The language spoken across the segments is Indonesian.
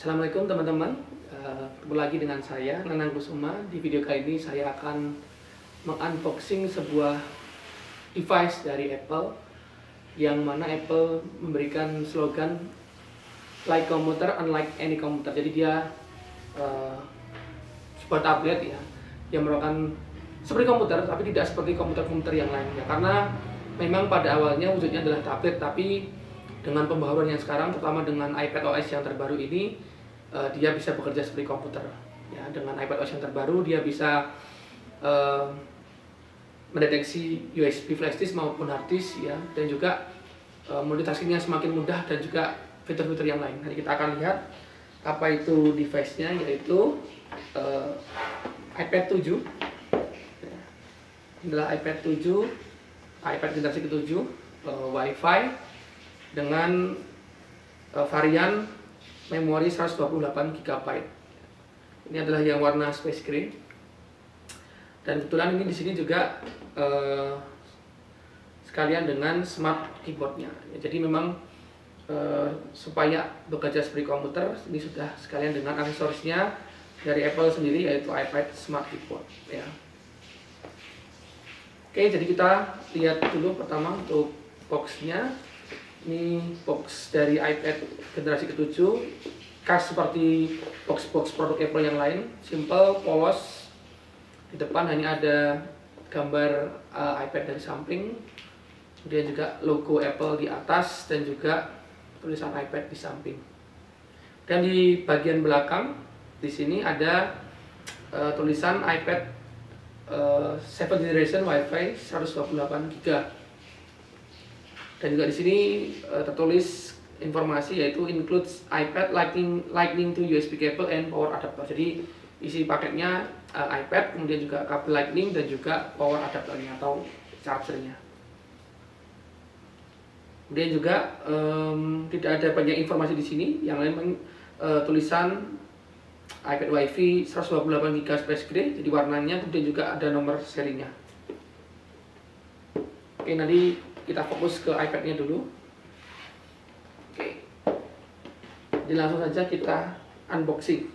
Assalamualaikum teman-teman, ketemu lagi dengan saya Nanang Kusuma. Di video kali ini saya akan mengunboxing sebuah device dari Apple, yang mana Apple memberikan slogan like computer unlike any computer. Jadi dia sebuah tablet ya, yang merupakan seperti komputer tapi tidak seperti komputer-komputer yang lainnya. Karena memang pada awalnya wujudnya adalah tablet, tapi dengan pembaharuan yang sekarang, terutama dengan iPadOS yang terbaru ini, dia bisa bekerja seperti komputer. Ya, dengan iPadOS yang terbaru, dia bisa mendeteksi USB flash disk maupun hard disk, ya, dan juga multitaskingnya semakin mudah, dan juga fitur-fitur yang lain. Nanti kita akan lihat apa itu device-nya, yaitu iPad 7. Ya, inilah iPad 7, iPad generasi ke-7, Wi-Fi dengan varian memori 128 GB. Ini adalah yang warna space gray. Dan kebetulan ini di sini juga sekalian dengan smart keyboardnya. Ya, jadi memang supaya bekerja seperti komputer, ini sudah sekalian dengan aksesorisnya dari Apple sendiri, yaitu iPad Smart Keyboard. Ya. Oke, jadi kita lihat dulu pertama untuk boxnya. Ini box dari iPad generasi ke-7, khas seperti box-box produk Apple yang lain, simple, polos. Di depan hanya ada gambar iPad dari samping, kemudian juga logo Apple di atas, dan juga tulisan iPad di samping. Dan di bagian belakang di sini ada tulisan iPad 7th Generation Wi-Fi 128 GB. Dan juga di sini tertulis informasi, yaitu includes iPad lightning to USB cable and power adapter. Jadi isi paketnya iPad, kemudian juga kabel lightning, dan juga power adapternya atau chargernya. Kemudian juga tidak ada banyak informasi di sini. Yang lain tulisan iPad Wi-Fi 128 GB space gray, jadi warnanya, kemudian juga ada nomor serinya. Oke, nanti kita fokus ke iPad-nya dulu. Oke, jadi langsung saja kita unboxing.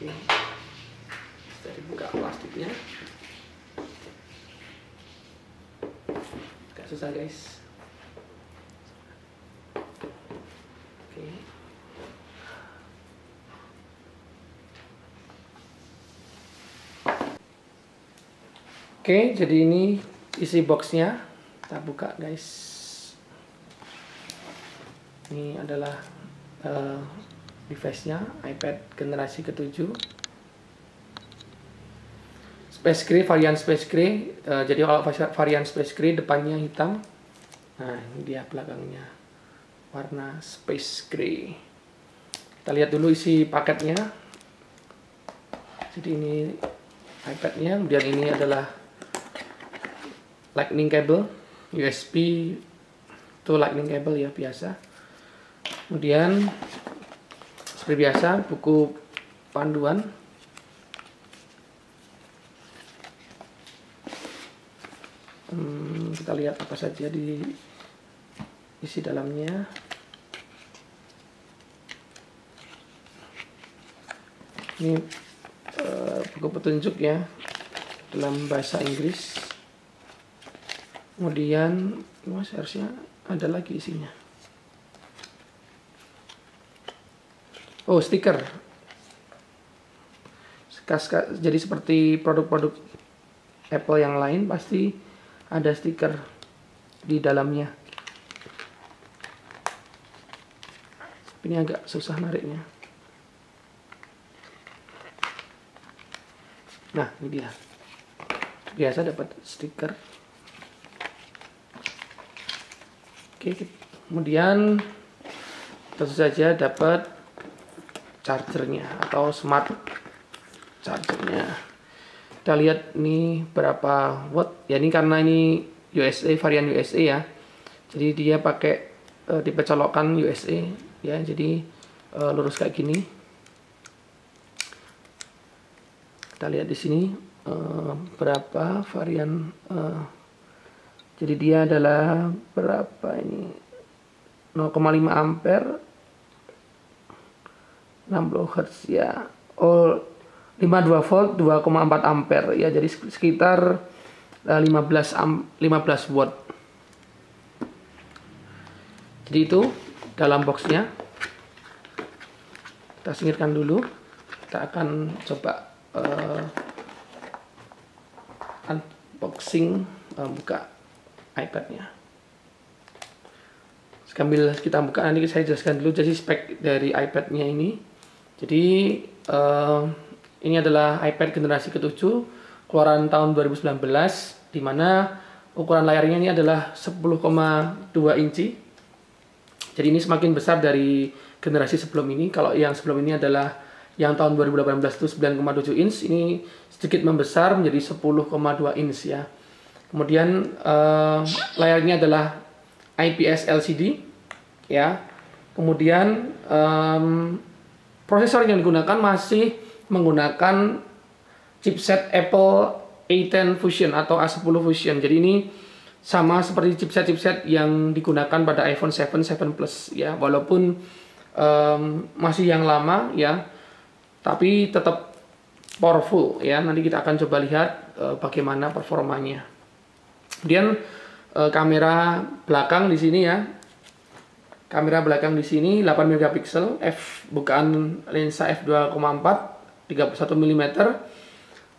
Oke, kita dibuka plastiknya. Susah guys. Oke, jadi ini isi boxnya. Kita buka guys. Ini adalah device-nya, iPad generasi ke-7, space gray, varian space gray. Jadi kalau varian space gray depannya hitam, nah ini dia belakangnya warna space gray. Kita lihat dulu isi paketnya. Jadi ini iPad-nya, kemudian ini adalah lightning cable, USB to lightning cable ya, biasa. Kemudian seperti biasa buku panduan. Kita lihat apa saja di isi dalamnya. Ini buku petunjuk ya, dalam bahasa Inggris. Kemudian harusnya ada lagi isinya. Oh, stiker. Jadi seperti produk-produk Apple yang lain, pasti ada stiker di dalamnya. Ini agak susah nariknya. Nah, ini dia. Biasa dapat stiker. Oke, kemudian tentu saja dapat chargernya atau smart chargernya. Kita lihat nih berapa watt. Ya, ini karena ini USA, varian USA ya. Jadi dia pakai tipe colokan USA ya, jadi lurus kayak gini. Kita lihat di sini berapa varian. Jadi dia adalah berapa ini, 0,5 ampere 60 Hz ya. 52 volt 2,4 ampere ya, jadi sekitar 15 watt. Jadi itu dalam boxnya. Kita singkirkan dulu. Kita akan coba unboxing, buka iPad-nya. Sambil kita buka, nanti saya jelaskan dulu jadi spek dari iPad-nya ini. Jadi ini adalah iPad generasi ke-7 keluaran tahun 2019, di mana ukuran layarnya ini adalah 10,2 inci. Jadi ini semakin besar dari generasi sebelum ini. Kalau yang sebelum ini adalah yang tahun 2018 itu 9,7 inch, ini sedikit membesar menjadi 10,2 inch ya. Kemudian layarnya adalah IPS LCD ya. Kemudian prosesor yang digunakan masih menggunakan chipset Apple A10 Fusion atau A10 Fusion. Jadi ini sama seperti chipset-chipset yang digunakan pada iPhone 7, 7 Plus ya. Walaupun masih yang lama ya, tapi tetap powerful ya. Nanti kita akan coba lihat bagaimana performanya. Kemudian kamera belakang di sini ya. Kamera belakang di sini 8 megapiksel, bukaan lensa f2.4, 31 mm.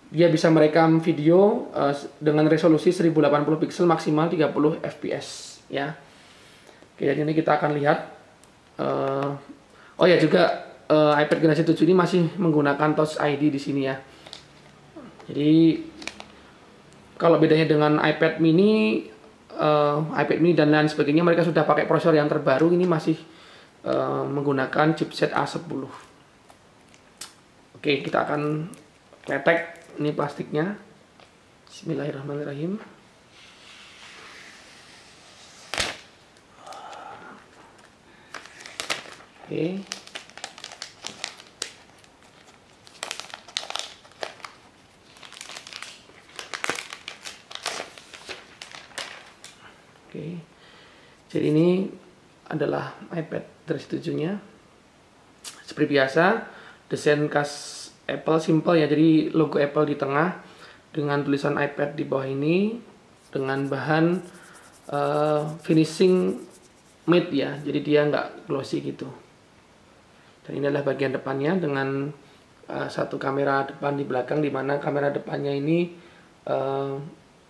Dia bisa merekam video dengan resolusi 1080 pixel maksimal 30 fps ya. Oke, jadi ini kita akan lihat. Oh ya, juga iPad generasi 7 ini masih menggunakan Touch ID di sini ya. Jadi kalau bedanya dengan iPad mini dan lain sebagainya, mereka sudah pakai prosesor yang terbaru. Ini masih menggunakan chipset A10. Oke, kita akan kletek ini plastiknya. Bismillahirrahmanirrahim. Oke. Oke, jadi ini adalah iPad dari 7-nya. Seperti biasa, desain khas Apple simple ya, jadi logo Apple di tengah dengan tulisan iPad di bawah ini dengan bahan finishing matte ya, jadi dia nggak glossy gitu. Dan ini adalah bagian depannya dengan satu kamera depan di belakang, di mana kamera depannya ini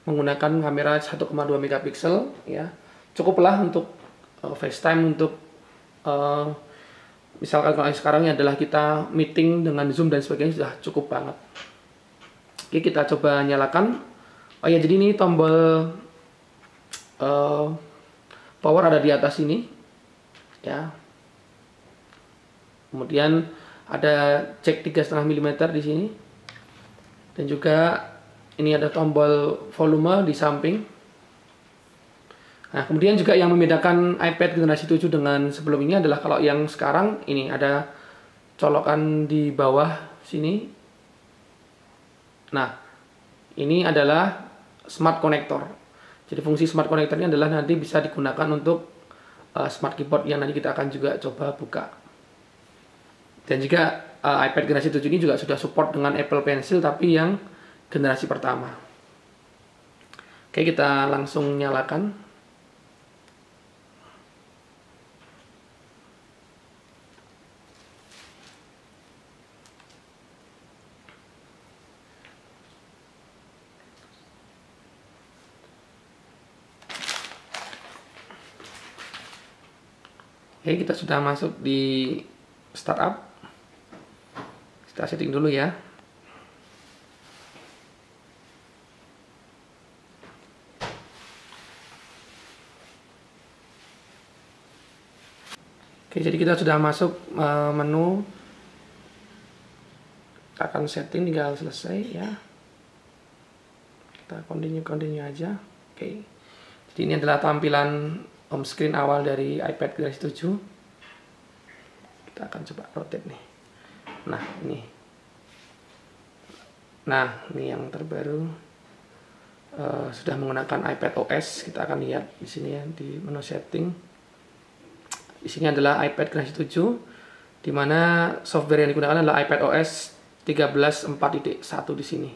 menggunakan kamera 1,2 megapiksel ya. Cukuplah untuk FaceTime, untuk misalkan kalau sekarang ini adalah kita meeting dengan Zoom dan sebagainya, sudah cukup banget. Oke, kita coba nyalakan. Oh ya, jadi ini tombol power ada di atas ini ya. Kemudian ada jack 3,5 mm di sini. Dan juga ini ada tombol volume di samping. Nah, kemudian juga yang membedakan iPad generasi 7 dengan sebelum ini adalah kalau yang sekarang ini ada colokan di bawah sini. Nah, ini adalah smart connector. Jadi fungsi smart connector ini adalah nanti bisa digunakan untuk smart keyboard yang nanti kita akan juga coba buka. Dan juga iPad generasi 7 ini juga sudah support dengan Apple Pencil, tapi yang generasi pertama. Oke, kita langsung nyalakan. Oke, kita sudah masuk di startup. Kita setting dulu ya. Oke, jadi kita sudah masuk menu. Kita akan setting, tinggal selesai ya. Kita continue aja. Oke. Jadi ini adalah tampilan home screen awal dari iPad generasi 7. Kita akan coba rotate nih. Nah, ini yang terbaru. Sudah menggunakan iPad OS. Kita akan lihat di sini ya, di menu setting. Di sini adalah iPad generasi 7, di mana software yang digunakan adalah iPad OS 13.4.1 di sini.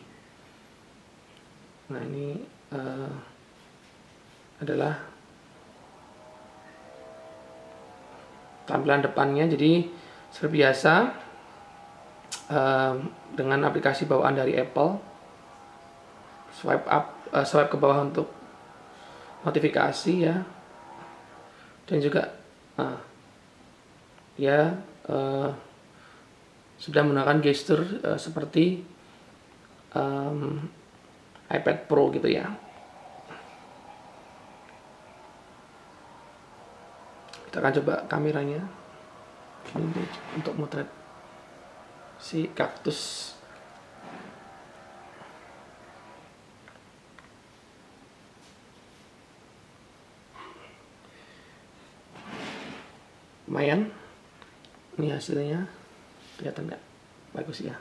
Nah, ini adalah tampilan depannya. Jadi seperti biasa, dengan aplikasi bawaan dari Apple, swipe ke bawah untuk notifikasi ya, dan juga sudah menggunakan gestur seperti iPad Pro gitu ya. Kita akan coba kameranya ini untuk motret si kaktus. Lumayan, ini hasilnya kelihatan nggak? Bagus ya.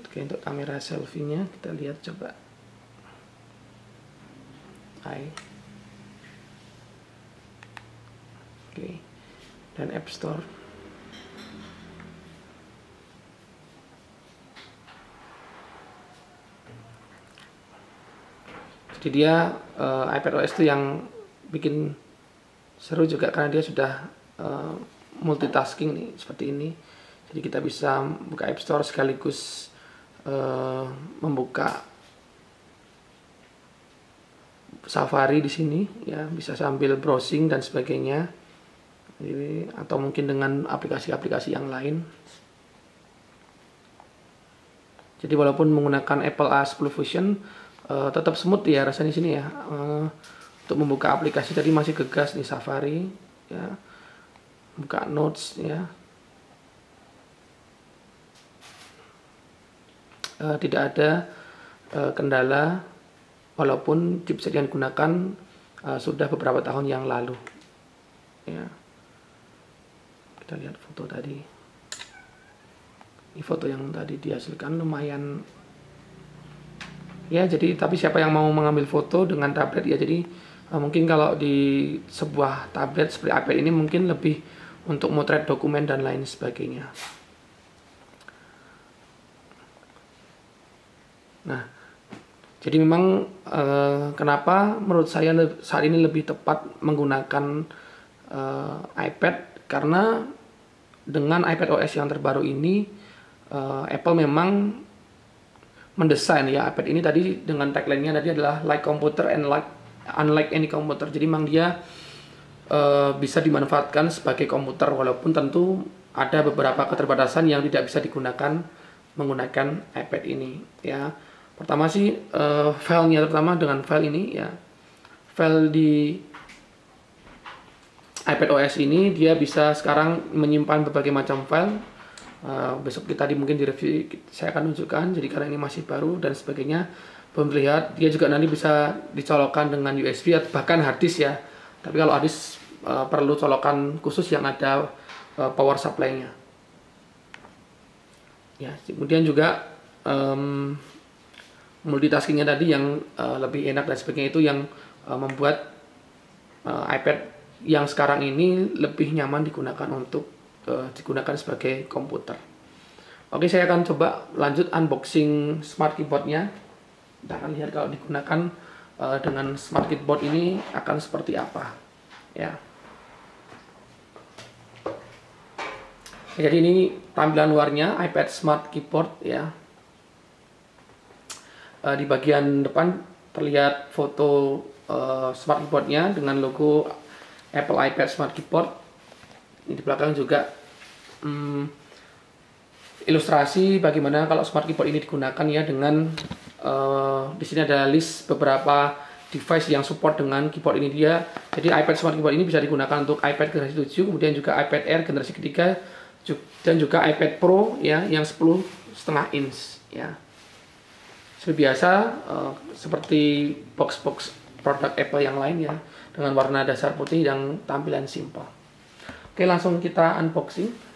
Oke, untuk kamera selfie-nya kita lihat coba. Oke, dan App Store. Jadi dia iPad OS itu yang bikin seru juga karena dia sudah multitasking nih seperti ini. Jadi kita bisa buka App Store sekaligus membuka Safari di sini ya, bisa sambil browsing dan sebagainya. Jadi, atau mungkin dengan aplikasi-aplikasi yang lain. Jadi walaupun menggunakan Apple A10 Fusion, tetap smooth ya rasanya di sini ya. Untuk membuka aplikasi tadi masih gegas nih Safari ya. Buka Notes ya. Tidak ada kendala walaupun chipset yang digunakan sudah beberapa tahun yang lalu ya. Kita lihat foto tadi. Ini foto yang tadi dihasilkan lumayan ya. Jadi tapi siapa yang mau mengambil foto dengan tablet ya, jadi mungkin kalau di sebuah tablet seperti iPad ini mungkin lebih untuk motret dokumen dan lain sebagainya. Nah, jadi memang kenapa menurut saya saat ini lebih tepat menggunakan iPad, karena dengan iPad OS yang terbaru ini Apple memang mendesain ya iPad ini tadi dengan tagline-nya tadi adalah like computer and unlike any computer. Jadi memang dia bisa dimanfaatkan sebagai komputer, walaupun tentu ada beberapa keterbatasan yang tidak bisa digunakan menggunakan iPad ini ya. Pertama sih filenya, terutama dengan file ini ya, file di iPad OS ini dia bisa sekarang menyimpan berbagai macam file. Besok kita mungkin di review saya akan tunjukkan. Jadi karena ini masih baru dan sebagainya, belum terlihat. Dia juga nanti bisa dicolokkan dengan USB atau bahkan hard disk ya. Tapi kalau hard disk perlu colokan khusus yang ada power supply-nya. Ya, kemudian juga multitaskingnya tadi yang lebih enak dan sebagainya, itu yang membuat iPad yang sekarang ini lebih nyaman digunakan untuk digunakan sebagai komputer. Oke, saya akan coba lanjut unboxing smart keyboardnya. Kita akan lihat kalau digunakan dengan smart keyboard ini akan seperti apa ya. Jadi ini tampilan luarnya iPad Smart Keyboard ya. Di bagian depan terlihat foto smart keyboardnya dengan logo Apple iPad Smart Keyboard. Ini di belakang juga ilustrasi bagaimana kalau smart keyboard ini digunakan ya, dengan di sini ada list beberapa device yang support dengan keyboard ini dia. Jadi iPad Smart Keyboard ini bisa digunakan untuk iPad generasi 7, kemudian juga iPad Air generasi ketiga, dan juga iPad Pro ya yang 10,5 inch ya. Seperti biasa seperti box-box produk Apple yang lain ya, dengan warna dasar putih dan tampilan simpel. Oke, langsung kita unboxing.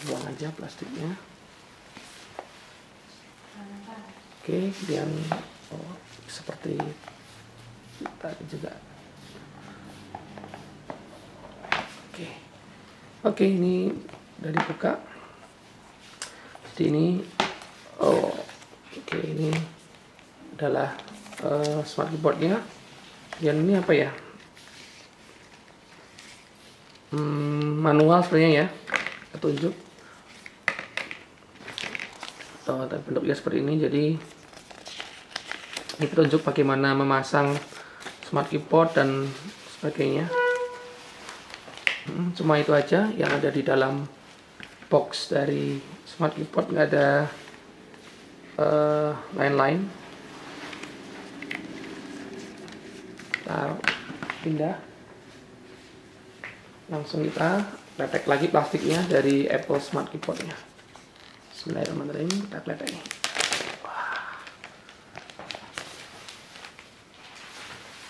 Buang aja plastiknya. Oke, kemudian seperti tadi juga. Oke, ini udah dibuka. Jadi ini, ini adalah smart keyboardnya. Dan ini apa ya? Manual sebenarnya ya. Tunjuk bentuknya seperti ini. Jadi ini petunjuk bagaimana memasang smart keyboard dan sebagainya. Cuma itu aja yang ada di dalam box dari smart keyboard, nggak ada lain-lain. Taruh, pindah, langsung kita letek lagi plastiknya dari Apple Smart Keyboardnya. Bismillahirrahmanirrahim, kita letek ini.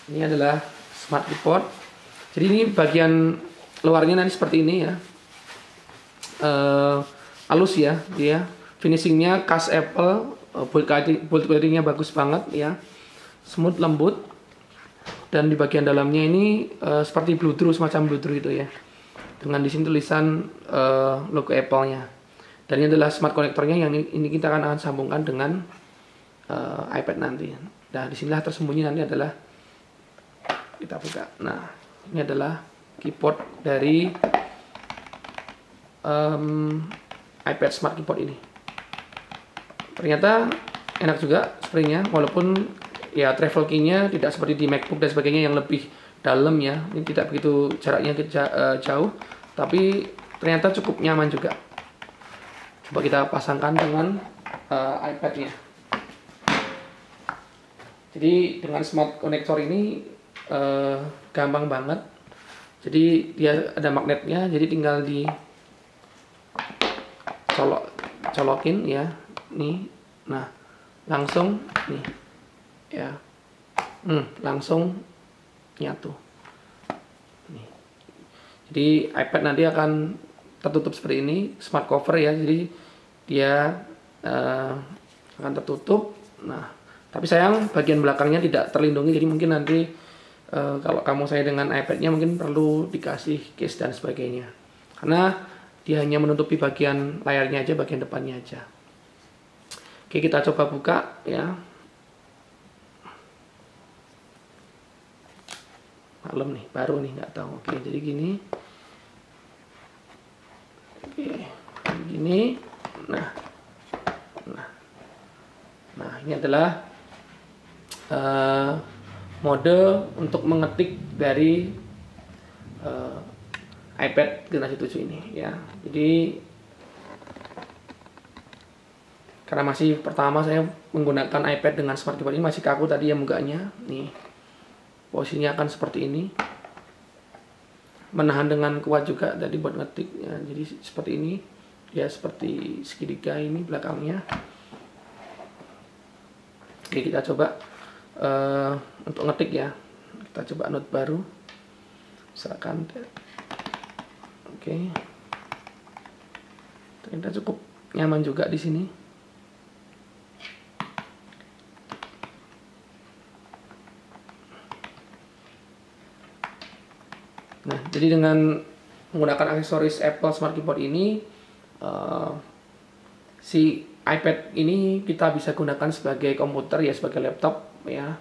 Ini adalah Smart Keyboard. Jadi ini bagian luarnya nanti seperti ini ya, halus ya, dia finishingnya khas Apple, build quality-nya bagus banget ya, smooth, lembut, dan di bagian dalamnya ini seperti blue-through, semacam blue-through itu ya, dengan di sini tulisan logo Apple-nya. Dan ini adalah smart konektornya yang ini kita akan sambungkan dengan iPad nanti. Nah, disinilah tersembunyi nanti adalah, kita buka. Nah, ini adalah keyboard dari iPad Smart Keyboard ini. Ternyata enak juga springnya, walaupun ya travel key-nya tidak seperti di MacBook dan sebagainya yang lebih dalam ya. Ini tidak begitu jaraknya jauh, tapi ternyata cukup nyaman juga. Coba kita pasangkan dengan iPad-nya. Jadi dengan smart connector ini gampang banget. Jadi dia ada magnetnya, jadi tinggal di colokin ya, nih. Nah, langsung nih ya, langsung nyatu. Nih. Jadi iPad nanti akan tertutup seperti ini, smart cover ya, jadi dia akan tertutup. Nah, tapi sayang bagian belakangnya tidak terlindungi, jadi mungkin nanti kalau kamu saya dengan iPad-nya mungkin perlu dikasih case dan sebagainya, karena dia hanya menutupi bagian layarnya aja, bagian depannya aja. Oke, kita coba buka ya. Maklum nih, baru nih, nggak tahu. Oke, jadi gini. Oke, gini. Nah, ini adalah mode untuk mengetik dari iPad generasi 7 ini ya. Jadi karena masih pertama saya menggunakan iPad dengan smart keyboard ini, masih kaku tadi ya mukanya. Nih, posisinya akan seperti ini, menahan dengan kuat juga tadi buat ngetik ya. Jadi seperti ini ya, seperti segitiga ini belakangnya. Oke, kita coba untuk ngetik ya, kita coba note baru, misalkan. Oke, ternyata cukup nyaman juga di sini. Nah, jadi dengan menggunakan aksesoris Apple Smart Keyboard ini, si iPad ini kita bisa gunakan sebagai komputer ya, sebagai laptop ya.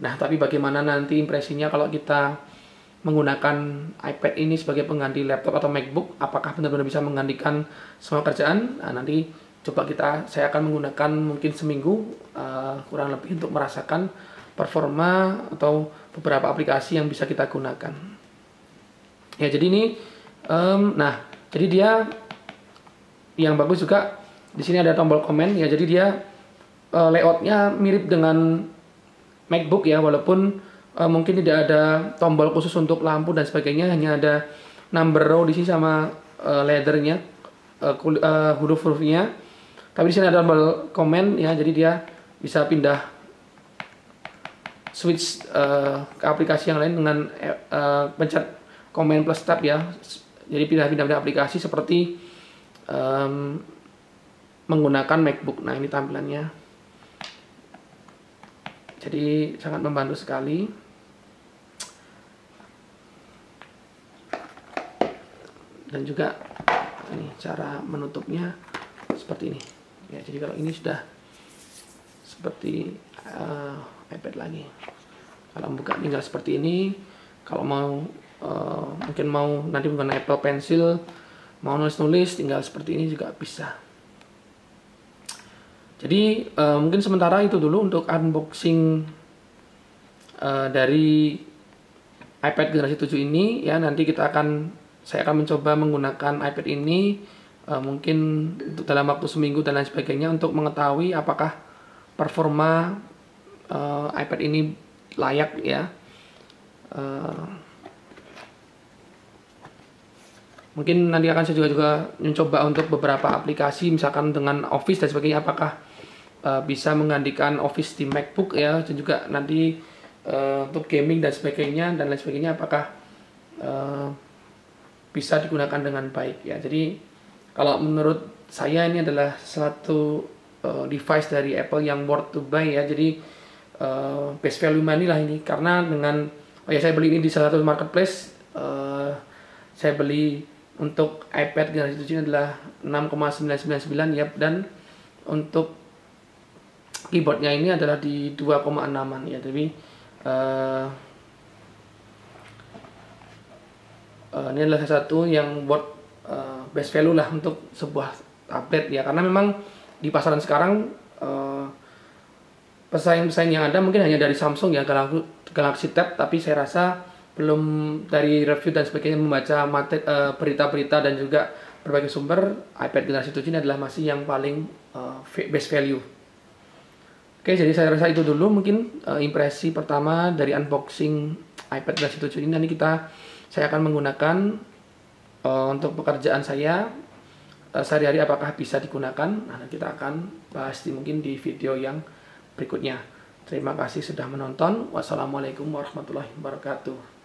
Nah, tapi bagaimana nanti impresinya kalau kita menggunakan iPad ini sebagai pengganti laptop atau MacBook? Apakah benar-benar bisa menggantikan semua kerjaan? Nah, nanti coba saya akan menggunakan mungkin seminggu kurang lebih untuk merasakan performa atau beberapa aplikasi yang bisa kita gunakan. Ya, jadi ini, nah, jadi dia yang bagus juga Di sini ada tombol komen ya, jadi dia layoutnya mirip dengan MacBook ya, walaupun mungkin tidak ada tombol khusus untuk lampu dan sebagainya, hanya ada number row di sini sama leathernya, huruf-hurufnya. Tapi di sini ada tombol komen ya, jadi dia bisa pindah switch ke aplikasi yang lain dengan pencet Command plus Tab ya. Jadi pindah-pindah aplikasi seperti menggunakan MacBook. Nah, ini tampilannya. Jadi sangat membantu sekali. Dan juga ini cara menutupnya seperti ini. Ya, jadi kalau ini sudah seperti iPad lagi. Kalau buka tinggal seperti ini. Kalau mau mungkin mau nanti menggunakan Apple Pencil, mau nulis-nulis tinggal seperti ini juga bisa. Jadi mungkin sementara itu dulu untuk unboxing dari iPad generasi 7 ini ya. Nanti saya akan mencoba menggunakan iPad ini mungkin untuk dalam waktu seminggu dan lain sebagainya untuk mengetahui apakah performa iPad ini layak ya. Mungkin nanti akan saya juga mencoba untuk beberapa aplikasi, misalkan dengan Office dan sebagainya, apakah bisa menggantikan Office di MacBook ya, dan juga nanti untuk gaming dan sebagainya dan lain sebagainya, apakah bisa digunakan dengan baik ya. Jadi kalau menurut saya ini adalah suatu device dari Apple yang worth to buy ya. Jadi best value money lah ini, karena dengan saya beli ini di salah satu marketplace. Saya beli untuk iPad generasi 7 ini adalah 6,999 ya, dan untuk keyboardnya ini adalah di 2,6an ya. Jadi ini adalah salah satu yang buat best value lah untuk sebuah tablet ya, karena memang di pasaran sekarang pesaing-pesaing yang ada mungkin hanya dari Samsung ya, Galaxy Tab, tapi saya rasa belum dari review dan sebagainya, membaca berita-berita dan juga berbagai sumber, iPad generasi 7 ini adalah masih yang paling best value. Oke, jadi saya rasa itu dulu mungkin impresi pertama dari unboxing iPad generasi 7 ini. Nanti saya akan menggunakan untuk pekerjaan saya sehari-hari, apakah bisa digunakan. Nah, kita akan bahas mungkin di video yang berikutnya. Terima kasih sudah menonton. Wassalamualaikum warahmatullahi wabarakatuh.